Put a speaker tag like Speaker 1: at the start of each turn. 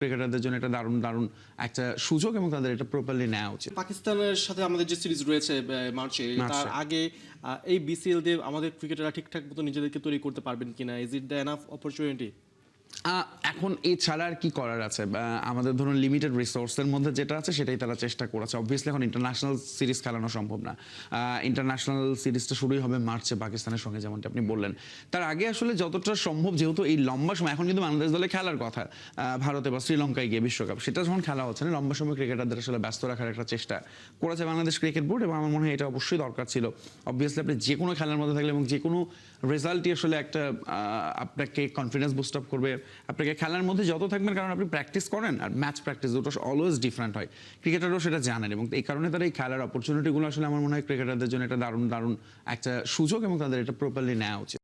Speaker 1: ক্রিকেটারদের জন্য এটা দারুণ দারুণ একটা সুযোগ এবং তাদের এটা প্রপারলি নেওয়া উচিত।
Speaker 2: পাকিস্তানের সাথে আমাদের যে সিরিজ রয়েছে মার্চে, তার আগে এই বিসিএল দিয়ে আমাদের ক্রিকেটাররা ঠিকঠাক মতো নিজেদেরকে তৈরি করতে পারবেন কিনা? Is it the enough opportunity?
Speaker 1: এখন এছাড়া আর কি করার আছে? আমাদের ধরুন লিমিটেড রিসোর্সের মধ্যে যেটা আছে সেটাই তারা চেষ্টা করেছে। অবভিয়াসলি এখন ইন্টারন্যাশনাল সিরিজ খেলানো সম্ভব না। ইন্টারন্যাশনাল সিরিজটা শুরুই হবে মার্চে পাকিস্তানের সঙ্গে, যেমনটা আপনি বললেন। তার আগে আসলে যতটা সম্ভব, যেহেতু এই লম্বা সময় এখন কিন্তু বাংলাদেশ দলে খেলার কথা, ভারতে বা শ্রীলঙ্কায় গিয়ে বিশ্বকাপ, সেটা যখন খেলা হচ্ছে না, লম্বা সময় ক্রিকেটারদের আসলে ব্যস্ত রাখার একটা চেষ্টা করেছে বাংলাদেশ ক্রিকেট বোর্ড, এবং আমার মনে হয় এটা অবশ্যই দরকার ছিল। অবভিয়াসলি আপনি যে কোনো খেলার মধ্যে থাকলে এবং যে কোনো রেজাল্টই আসলে একটা আপনাকে কনফিডেন্স বুস্ট আপ করবে। আপনাকে খেলার মধ্যে যত থাকবেন, কারণ আপনি প্র্যাকটিস করেন আর ম্যাচ প্র্যাকটিস দুটো অলওয়েজ ডিফারেন্ট হয়, ক্রিকেটারও সেটা জানেন, এবং এই কারণে তারা এই খেলার অপরচুনিটিগুলো আসলে আমার মনে হয় ক্রিকেটারদের জন্য এটা দারুণ দারুণ একটা সুযোগ এবং তাদের এটা প্রপারলি নেওয়া উচিত।